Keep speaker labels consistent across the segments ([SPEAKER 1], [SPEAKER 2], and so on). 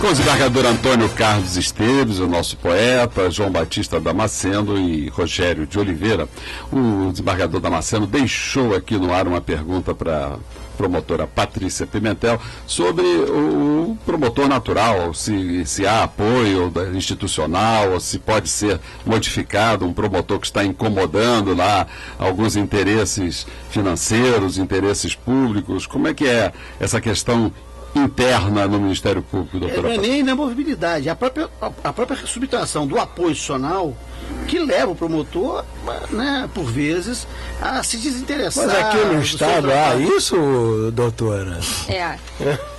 [SPEAKER 1] Com o desembargador Antônio Carlos Esteves, o nosso poeta, João Batista Damasceno e Rogério de Oliveira, o desembargador Damasceno deixou aqui no ar uma pergunta para a promotora Patrícia Pimentel sobre o promotor natural, se há apoio institucional, ou se pode ser modificado um promotor que está incomodando lá alguns interesses financeiros, interesses públicos. Como é que é essa questão interna no Ministério Público, doutora?
[SPEAKER 2] Não é nem na movibilidade, a própria subtração do apoio institucional que leva o promotor, né, por vezes, a se desinteressar.
[SPEAKER 3] Mas aqui no Estado há isso, doutora?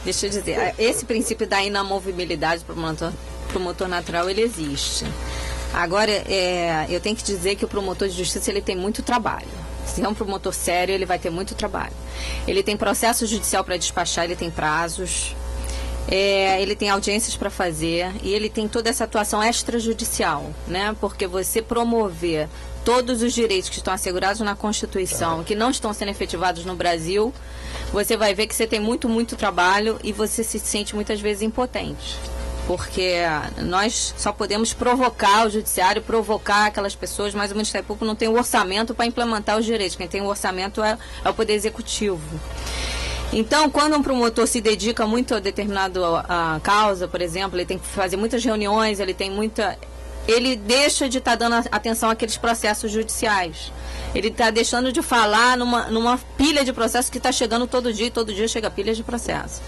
[SPEAKER 4] Deixa eu dizer, esse princípio da inamovibilidade para o promotor natural, ele existe. Agora, eu tenho que dizer que o promotor de justiça, ele tem muito trabalho. Se é um promotor sério, ele vai ter muito trabalho. Ele tem processo judicial para despachar, ele tem prazos, ele tem audiências para fazer e ele tem toda essa atuação extrajudicial, né? Porque você promover todos os direitos que estão assegurados na Constituição, que não estão sendo efetivados no Brasil, você vai ver que você tem muito, muito trabalho e você se sente muitas vezes impotente. Porque nós só podemos provocar o judiciário, provocar aquelas pessoas, mas o Ministério Público não tem o orçamento para implementar os direitos. Quem tem o orçamento é o Poder Executivo. Então, quando um promotor se dedica muito a determinada causa, por exemplo, ele tem que fazer muitas reuniões, ele deixa de estar dando atenção àqueles processos judiciais. Ele está deixando de falar numa pilha de processos que está chegando todo dia chega pilha de processos.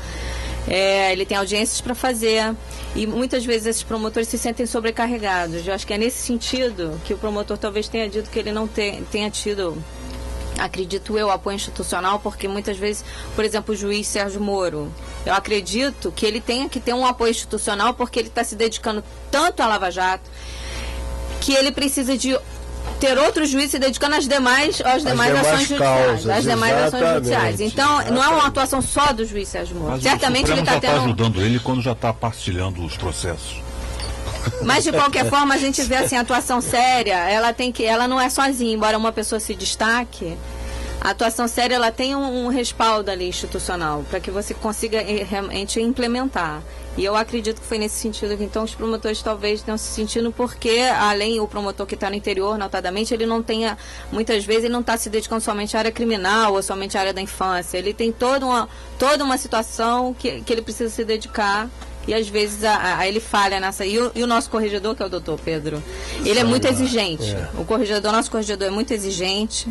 [SPEAKER 4] Ele tem audiências para fazer e muitas vezes esses promotores se sentem sobrecarregados. Eu acho que é nesse sentido que o promotor talvez tenha dito que ele não tenha tido, acredito eu, apoio institucional, porque muitas vezes, por exemplo, o juiz Sérgio Moro, eu acredito que ele tenha que ter um apoio institucional porque ele está se dedicando tanto à Lava Jato que ele precisa de ter outro juiz se dedicando às demais ações judiciais. Então, não é uma atuação só do juiz Sérgio Moro.
[SPEAKER 5] Mas
[SPEAKER 4] certamente ele está tendo...
[SPEAKER 5] ajudando ele quando já está partilhando os processos.
[SPEAKER 4] Mas de qualquer forma a gente vê assim, a atuação séria, ela não é sozinha, embora uma pessoa se destaque. A atuação séria, ela tem um respaldo ali institucional para que você consiga realmente implementar. E eu acredito que foi nesse sentido que então os promotores talvez tenham se sentindo, porque além o promotor que está no interior, notadamente, ele não tenha, muitas vezes ele não está se dedicando somente à área criminal ou somente à área da infância. Ele tem toda uma situação que ele precisa se dedicar. E às vezes ele falha nessa. E o nosso corregedor, que é o doutor Pedro, ele é muito exigente. Nosso corregedor é muito exigente.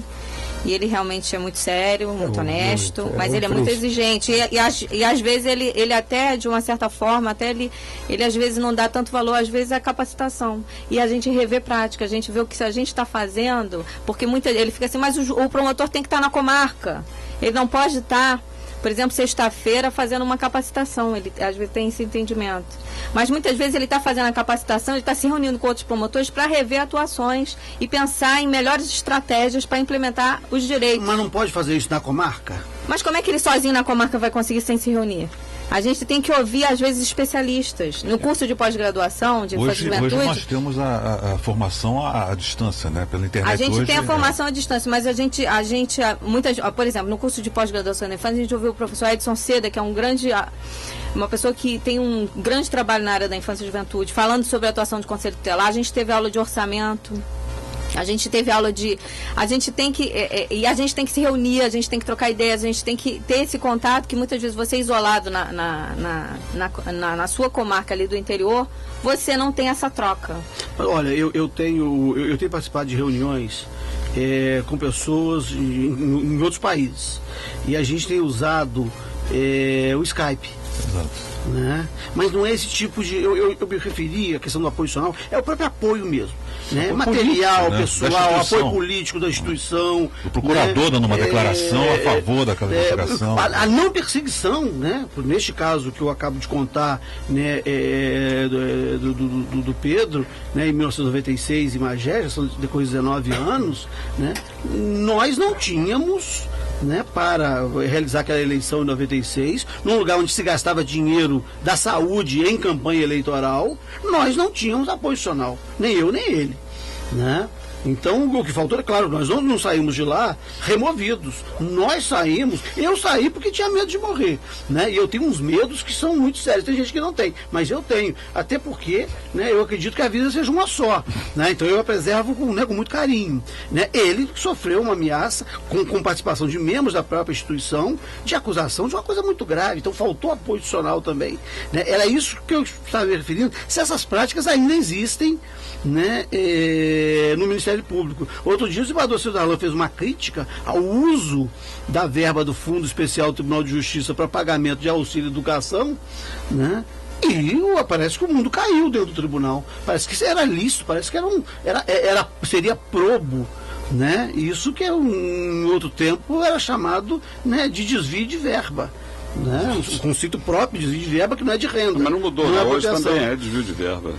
[SPEAKER 4] E ele realmente é muito sério, muito honesto, mas ele é muito exigente. E às vezes ele até, de uma certa forma, ele às vezes não dá tanto valor, às vezes, à capacitação. E a gente revê prática, a gente vê o que a gente está fazendo, porque ele fica assim, mas o promotor tem que estar na comarca. Ele não pode estar, por exemplo, sexta-feira fazendo uma capacitação, ele às vezes tem esse entendimento. Mas muitas vezes ele está fazendo a capacitação, ele está se reunindo com outros promotores para rever atuações e pensar em melhores estratégias para implementar os direitos.
[SPEAKER 2] Mas não pode fazer isso na comarca?
[SPEAKER 4] Mas como é que ele sozinho na comarca vai conseguir sem se reunir? A gente tem que ouvir, às vezes, especialistas. No curso de pós-graduação, de juventude...
[SPEAKER 5] Hoje nós temos a formação à distância, né? Pela internet.
[SPEAKER 4] A gente tem a formação à distância, mas por exemplo, no curso de pós-graduação na infância, a gente ouviu o professor Edson Seda, que é uma pessoa que tem um grande trabalho na área da infância e juventude, falando sobre a atuação de conselho tutelar. A gente teve aula de orçamento. A gente teve aula a gente tem que se reunir, a gente tem que trocar ideias, a gente tem que ter esse contato que muitas vezes você isolado na sua comarca ali do interior, você não tem essa troca.
[SPEAKER 2] Olha, eu tenho participado de reuniões com pessoas em outros países e a gente tem usado o Skype.
[SPEAKER 5] Exato.
[SPEAKER 2] Né? Mas não é esse tipo de... Eu me referi à questão do apoio institucional, é o próprio apoio mesmo. Né? Material, político, pessoal, apoio político da instituição.
[SPEAKER 5] O procurador dando uma declaração a favor daquela investigação.
[SPEAKER 2] A não perseguição, né? Neste caso que eu acabo de contar, né, do Pedro, né, em 1996 em Magé, já são depois de 19 anos, né? Nós não tínhamos, né, para realizar aquela eleição em 96, num lugar onde se gastava dinheiro da saúde em campanha eleitoral, nós não tínhamos apoio institucional, nem eu nem ele, né? Então, o que faltou é claro, nós não saímos de lá removidos. Nós saímos, eu saí porque tinha medo de morrer, né? E eu tenho uns medos que são muito sérios. Tem gente que não tem, mas eu tenho. Até porque, né, eu acredito que a vida seja uma só, né? Então eu a preservo com muito carinho, né? Ele sofreu uma ameaça com participação de membros da própria instituição, de acusação de uma coisa muito grave. Então faltou apoio institucional também, né? Era isso que eu estava me referindo. Se essas práticas ainda existem, né, no Ministério Público. Outro dia o desembargador Cidadão fez uma crítica ao uso da verba do Fundo Especial do Tribunal de Justiça para pagamento de auxílio à educação, né? E parece que o mundo caiu dentro do tribunal. Parece que isso era lícito, parece que seria probo, né? Isso que em outro tempo era chamado, né, de desvio de verba. Né? Um conceito próprio de desvio de verba que não é de renda.
[SPEAKER 1] Mas não mudou,
[SPEAKER 2] não
[SPEAKER 1] hoje também é desvio de verba.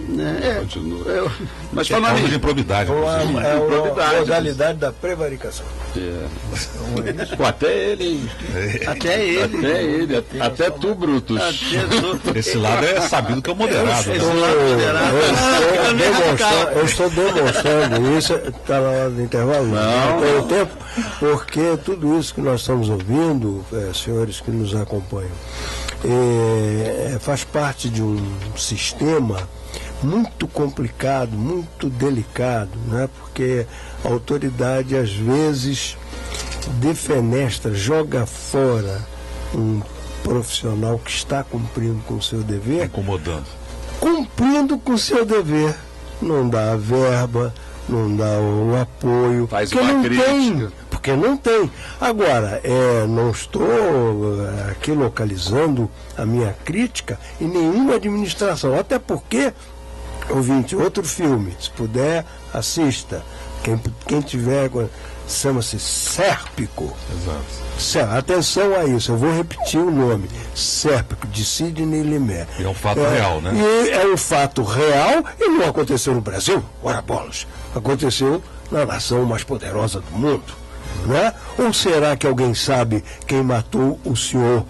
[SPEAKER 1] Continua. Mas falando
[SPEAKER 5] de improbidade.
[SPEAKER 3] É a modalidade da prevaricação.
[SPEAKER 1] Pô, até ele. Até tu, Brutus.
[SPEAKER 5] Esse lado é sabido que é o moderado.
[SPEAKER 3] Eu estou demonstrando isso. Está na hora do intervalo? Não tem tempo, porque tudo isso que nós estamos ouvindo, senhores que nos acompanham, faz parte de um sistema muito complicado, muito delicado, né? Porque a autoridade às vezes defenestra, joga fora um profissional que está cumprindo com o seu dever, cumprindo com o seu dever, não dá a verba, não dá o apoio,
[SPEAKER 1] faz uma crítica.
[SPEAKER 3] Porque não tem. Agora, não estou aqui localizando a minha crítica em nenhuma administração, até porque, ouvinte, outro filme, se puder, assista. Quem tiver, chama-se Sérpico.
[SPEAKER 5] Exato.
[SPEAKER 3] Atenção a isso, eu vou repetir o nome. Sérpico, de Sidney Lumet.
[SPEAKER 5] É um fato real, né?
[SPEAKER 3] E é um fato real e não aconteceu no Brasil, ora bolas. Aconteceu na nação mais poderosa do mundo. Né? Ou será que alguém sabe quem matou o senhor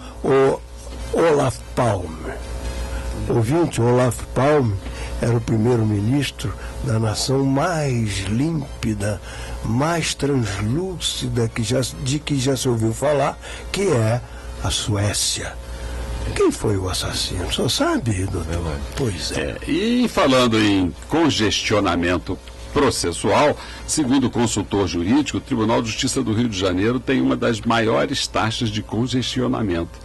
[SPEAKER 3] Olof Palme? Ouvinte, Olof Palme era o primeiro-ministro da nação mais límpida, mais translúcida de que já se ouviu falar, que é a Suécia. Quem foi o assassino? Só sabe, doutor? Pois é.
[SPEAKER 1] E falando em congestionamento processual, segundo o consultor jurídico, o Tribunal de Justiça do Rio de Janeiro tem uma das maiores taxas de congestionamento.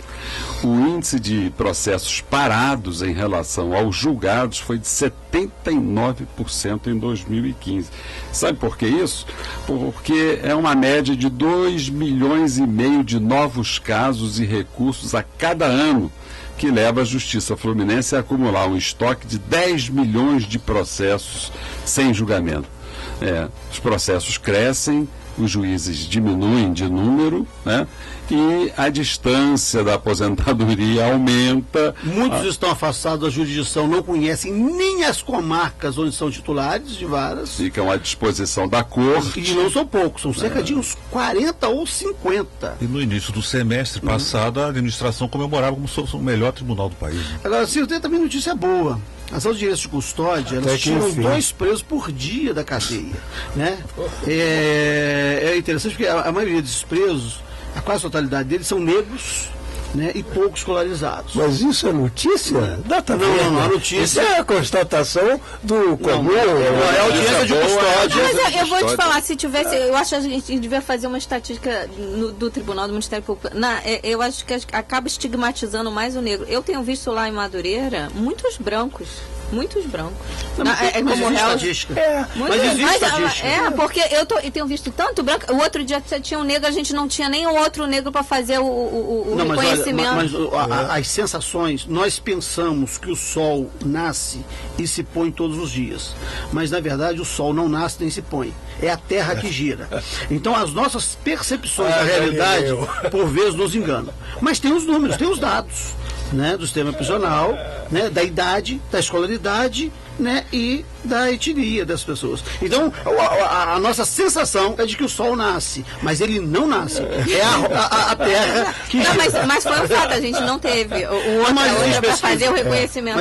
[SPEAKER 1] O índice de processos parados em relação aos julgados foi de 79% em 2015. Sabe por que isso? Porque é uma média de 2,5 milhões de novos casos e recursos a cada ano, que leva a Justiça Fluminense a acumular um estoque de 10 milhões de processos sem julgamento. Os processos crescem, os juízes diminuem de número, né? E a distância da aposentadoria aumenta.
[SPEAKER 2] Muitos estão afastados da jurisdição, não conhecem nem as comarcas onde são titulares de varas.
[SPEAKER 1] Ficam à disposição da corte.
[SPEAKER 2] E não são poucos, são cerca de uns 40 ou 50.
[SPEAKER 5] E no início do semestre passado, a administração comemorava como se fosse o melhor tribunal do país. Né?
[SPEAKER 2] Agora, Ciro, tem também notícia boa. As audiências de custódia, elas tiram 2 presos por dia da cadeia, né? É interessante porque a maioria desses presos, a quase totalidade deles, são negros, né, e pouco escolarizados.
[SPEAKER 3] Mas isso é notícia?
[SPEAKER 2] Não, a notícia...
[SPEAKER 3] Isso é a constatação do comum.
[SPEAKER 2] É audiência de custódia.
[SPEAKER 4] Mas eu vou te falar, se tivesse... Eu acho que a gente devia fazer uma estatística do Tribunal do Ministério Público. Eu acho que acaba estigmatizando mais o negro. Eu tenho visto lá em Madureira muitos brancos. Muitos brancos.
[SPEAKER 2] Como estatística. Mas existe estatística.
[SPEAKER 4] Porque eu tenho visto tanto branco. O outro dia tinha um negro, a gente não tinha nem outro negro para fazer o reconhecimento.
[SPEAKER 2] Mas as sensações, nós pensamos que o sol nasce e se põe todos os dias. Mas, na verdade, o sol não nasce nem se põe. É a terra que gira. Então, as nossas percepções da realidade, por vezes, nos enganam. Mas tem os números, tem os dados, né, do sistema prisional, né, da idade, da escolaridade, né, e da etnia das pessoas. Então, a nossa sensação é de que o sol nasce, mas ele não nasce. É a terra que...
[SPEAKER 4] Não, mas foi um fato, a gente não teve outra para fazer o reconhecimento.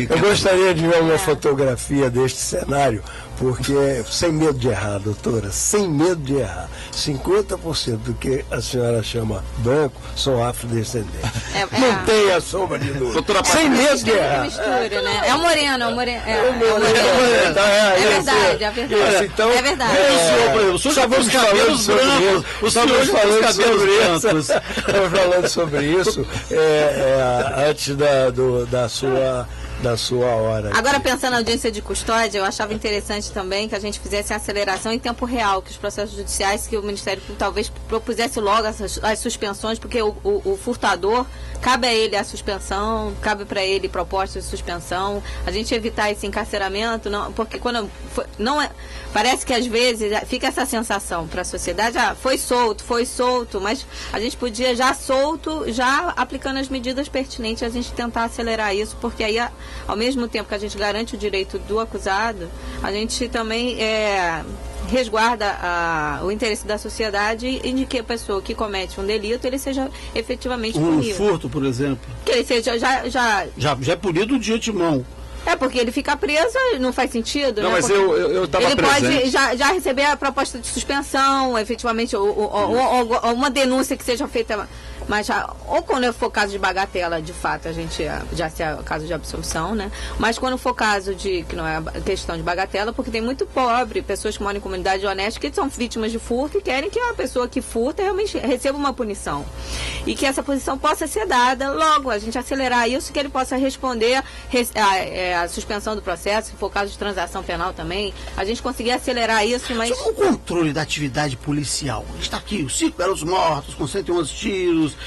[SPEAKER 3] Eu gostaria de ver uma fotografia deste cenário, porque, sem medo de errar, doutora, sem medo de errar, 50% do que a senhora chama branco são afrodescendentes. Não tem a sombra de dúvida. Sem medo de errar.
[SPEAKER 4] Mistura, né? É o moreno. É verdade.
[SPEAKER 3] Então,
[SPEAKER 4] é verdade.
[SPEAKER 2] O senhor já viu os cabelos brancos.
[SPEAKER 3] Estamos falando sobre isso antes da sua hora.
[SPEAKER 4] Agora, pensando na audiência de custódia, eu achava interessante também que a gente fizesse a aceleração em tempo real, que os processos judiciais, que o Ministério Público talvez propusesse logo as suspensões, porque o furtador, cabe a ele a suspensão, cabe para ele proposta de suspensão, a gente evitar esse encarceramento, não, porque quando não é, parece que às vezes fica essa sensação para a sociedade, foi solto, mas a gente podia já solto, já aplicando as medidas pertinentes, a gente tentar acelerar isso, porque aí ao mesmo tempo que a gente garante o direito do acusado, a gente também resguarda o interesse da sociedade e de que a pessoa que comete um delito, ele seja efetivamente punido.
[SPEAKER 2] Um furto, por exemplo.
[SPEAKER 4] Que ele seja já
[SPEAKER 2] é punido de antemão.
[SPEAKER 4] Porque ele fica preso, não faz sentido.
[SPEAKER 1] Não,
[SPEAKER 4] né?
[SPEAKER 1] mas eu estava presente.
[SPEAKER 4] Ele pode já receber a proposta de suspensão, efetivamente, ou uma denúncia que seja feita, mas ou quando for caso de bagatela, de fato, a gente já se é caso de absolução, né? Mas quando for caso que não é questão de bagatela, porque tem muito pobre, pessoas que moram em comunidade honesta, que são vítimas de furto e querem que a pessoa que furta realmente receba uma punição. E que essa punição possa ser dada logo, a gente acelerar isso, que ele possa responder a suspensão do processo, se for caso de transação penal também, a gente conseguir acelerar isso, mas...
[SPEAKER 2] Sobre o controle da atividade policial, a gente está aqui, os 5 garotos mortos, com 111 tiros,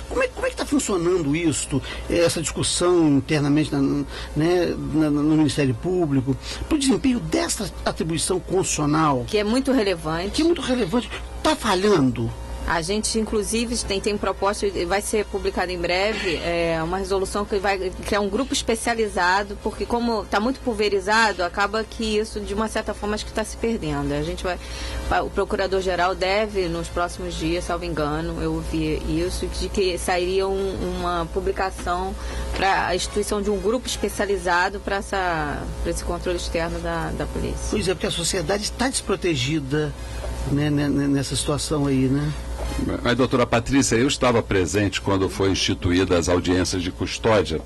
[SPEAKER 2] como é que está funcionando isso, essa discussão internamente no Ministério Público, para o desempenho dessa atribuição constitucional?
[SPEAKER 4] Que é muito relevante.
[SPEAKER 2] Está falhando?
[SPEAKER 4] A gente, inclusive, tem proposta, vai ser publicada em breve, uma resolução que vai criar um grupo especializado, porque como está muito pulverizado, acaba que isso, de uma certa forma, acho que está se perdendo. O Procurador-Geral deve, nos próximos dias, salvo engano, eu ouvi isso, de que sairia uma publicação para a instituição de um grupo especializado para esse controle externo da polícia.
[SPEAKER 2] Pois é, porque a sociedade está desprotegida, né, nessa situação aí, né?
[SPEAKER 1] Mas, doutora Patrícia, eu estava presente quando foi instituídas as audiências de custódia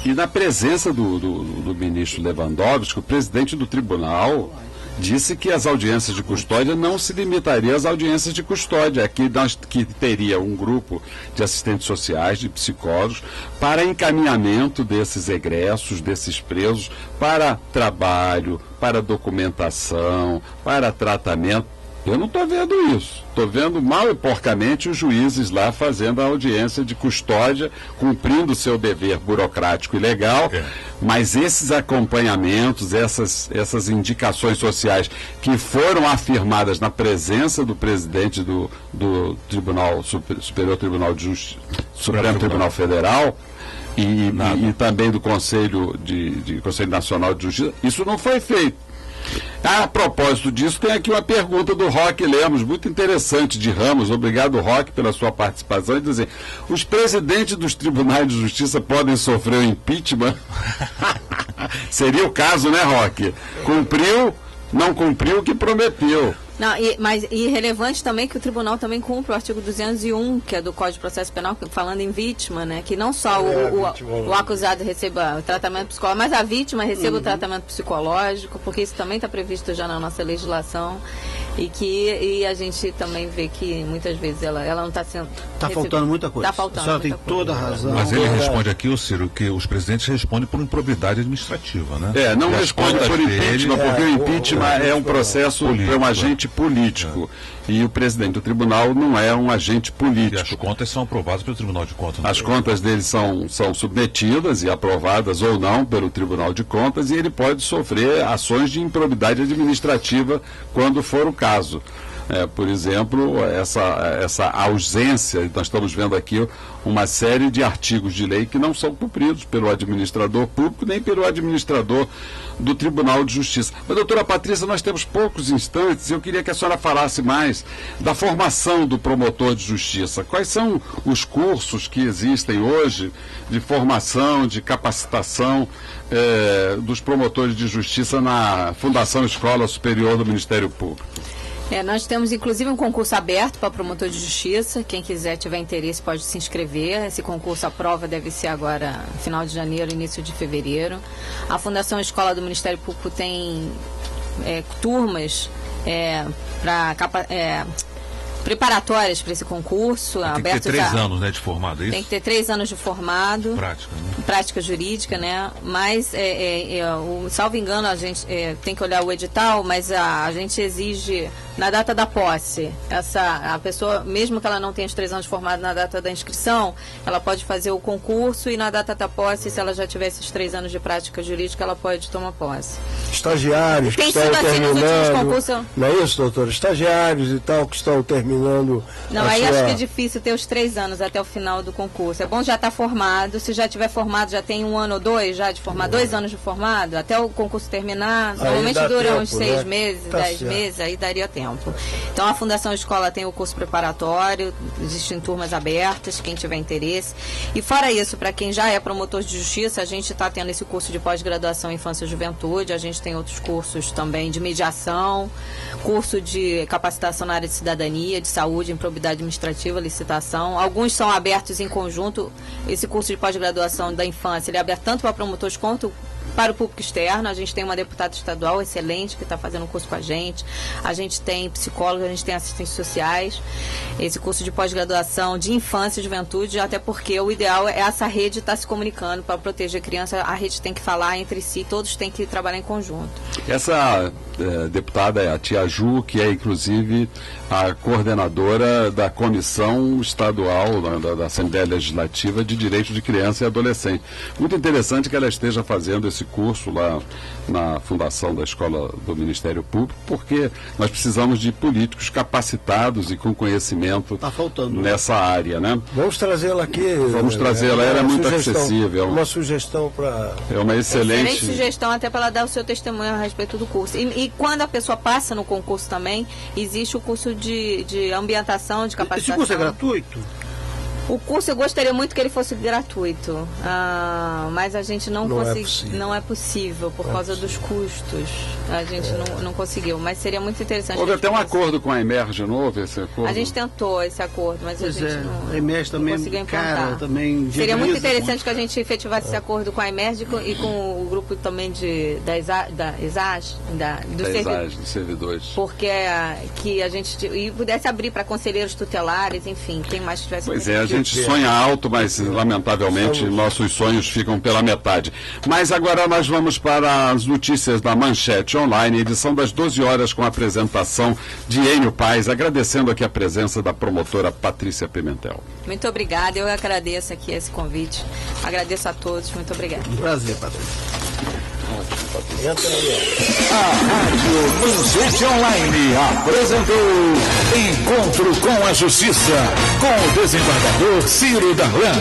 [SPEAKER 1] e na presença do ministro Lewandowski, o presidente do tribunal disse que as audiências de custódia não se limitariam às audiências de custódia, que teria um grupo de assistentes sociais, de psicólogos, para encaminhamento desses egressos, desses presos, para trabalho, para documentação, para tratamento. Eu não estou vendo isso. Estou vendo mal e porcamente os juízes lá fazendo a audiência de custódia, cumprindo o seu dever burocrático e legal, mas esses acompanhamentos, essas indicações sociais que foram afirmadas na presença do presidente do Tribunal Superior Tribunal de Justiça, Supremo Tribunal Federal, e também do Conselho Nacional de Justiça, isso não foi feito. A propósito disso, tem aqui uma pergunta do Roque Lemos, muito interessante, de Ramos. Obrigado, Roque, pela sua participação. Ele diz assim: os presidentes dos tribunais de justiça podem sofrer o impeachment? Seria o caso, né, Roque? Não cumpriu o que prometeu.
[SPEAKER 4] Não, mas relevante também que o tribunal também cumpre o artigo 201, que é do Código de Processo Penal, falando em vítima, né? Que não só o acusado receba o tratamento psicológico, mas a vítima receba o tratamento psicológico, porque isso também está previsto já na nossa legislação. E a gente também vê que muitas vezes ela não está sendo...
[SPEAKER 2] Está faltando muita coisa.
[SPEAKER 4] Está faltando.
[SPEAKER 2] A senhora tem toda a razão.
[SPEAKER 5] Mas ele responde aqui, Ciro, que os presidentes respondem por improbidade administrativa, né?
[SPEAKER 1] Não responde por impeachment, porque o impeachment é um processo, é um agente político. E o presidente do tribunal não é um agente político.
[SPEAKER 5] E as contas são aprovadas pelo Tribunal de Contas.
[SPEAKER 1] As contas dele são submetidas e aprovadas ou não pelo Tribunal de Contas, e ele pode sofrer ações de improbidade administrativa quando for o caso. Por exemplo, essa ausência, nós estamos vendo aqui uma série de artigos de lei que não são cumpridos pelo administrador público nem pelo administrador do Tribunal de Justiça. Mas, doutora Patrícia, nós temos poucos instantes e eu queria que a senhora falasse mais da formação do promotor de justiça. Quais são os cursos que existem hoje de formação, de capacitação dos promotores de justiça na Fundação Escola Superior do Ministério Público?
[SPEAKER 4] Nós temos, inclusive, um concurso aberto para promotor de justiça. Quem quiser, tiver interesse, pode se inscrever. Esse concurso, a prova deve ser agora, final de janeiro, início de fevereiro. A Fundação Escola do Ministério Público tem turmas preparatórias para esse concurso.
[SPEAKER 5] Tem que ter 3 anos, né, de formado, é isso?
[SPEAKER 4] Tem que ter 3 anos de formado.
[SPEAKER 5] Prática, né?
[SPEAKER 4] Prática jurídica, né? Mas, salvo engano, a gente tem que olhar o edital, mas a gente exige, na data da posse, a pessoa, mesmo que ela não tenha os 3 anos de formado na data da inscrição, ela pode fazer o concurso e na data da posse, se ela já tiver esses 3 anos de prática jurídica, ela pode tomar posse.
[SPEAKER 3] Estagiários que estão terminando, não é isso, doutor? Estagiários e tal que estão terminando.
[SPEAKER 4] Não, aí acho que é difícil ter os 3 anos até o final do concurso. É bom já estar formado. Se já tiver formado, já tem 1 ano ou 2 já de formado, 2 anos de formado, até o concurso terminar. Normalmente dura uns 6 meses, 10 meses, aí daria tempo. Então a Fundação Escola tem o curso preparatório, existem turmas abertas, quem tiver interesse. E fora isso, para quem já é promotor de justiça, a gente está tendo esse curso de pós-graduação em Infância e Juventude, a gente tem outros cursos também de mediação, curso de capacitação na área de cidadania, de saúde, improbidade administrativa, licitação. Alguns são abertos em conjunto. Esse curso de pós-graduação da infância, ele é aberto tanto para promotores quanto para o público externo. A gente tem uma deputada estadual excelente que está fazendo um curso com a gente tem psicólogos, a gente tem assistentes sociais. Esse curso de pós-graduação de infância e juventude, até porque o ideal é essa rede estar se comunicando para proteger a criança, a rede tem que falar entre si, todos têm que trabalhar em conjunto.
[SPEAKER 1] Essa deputada é a tia Ju, que é inclusive a coordenadora da Comissão Estadual da Assembleia Legislativa de Direitos de Criança e Adolescente. Muito interessante que ela esteja fazendo esse curso lá na Fundação da Escola do Ministério Público, porque nós precisamos de políticos capacitados e com conhecimento nessa área, né?
[SPEAKER 3] Vamos trazê-la aqui.
[SPEAKER 1] Vamos trazê-la, ela é muito acessível.
[SPEAKER 3] Uma sugestão para...
[SPEAKER 1] É uma excelente
[SPEAKER 4] sugestão até para ela dar o seu testemunho a respeito do curso. E quando a pessoa passa no concurso também, existe o curso de ambientação, de capacitação.
[SPEAKER 2] Esse curso é gratuito?
[SPEAKER 4] O curso eu gostaria muito que ele fosse gratuito, mas a gente não é possível por causa dos custos. A gente não conseguiu, mas seria muito interessante.
[SPEAKER 1] Houve até um acordo com a Emerge, não houve esse acordo?
[SPEAKER 4] A gente tentou esse acordo, mas a gente
[SPEAKER 2] a Emerge também
[SPEAKER 4] conseguiu implantar. Seria muito interessante que a gente efetivasse esse acordo com a Emerge e com o grupo também dos
[SPEAKER 1] servidores.
[SPEAKER 4] Porque que a gente pudesse abrir para conselheiros tutelares, enfim, quem mais tivesse.
[SPEAKER 1] Pois é, a gente sonha alto, mas lamentavelmente nossos sonhos ficam pela metade. Mas agora nós vamos para as notícias da Manchete Online, edição das 12 horas, com a apresentação de Enio Paes, agradecendo aqui a presença da promotora Patrícia Pimentel.
[SPEAKER 4] Muito obrigada, eu agradeço aqui esse convite. Agradeço a todos, muito obrigada.
[SPEAKER 2] Um prazer, Patrícia.
[SPEAKER 6] A Rádio Manchete Online apresentou Encontro com a Justiça, com o desembargador Ciro Darlan.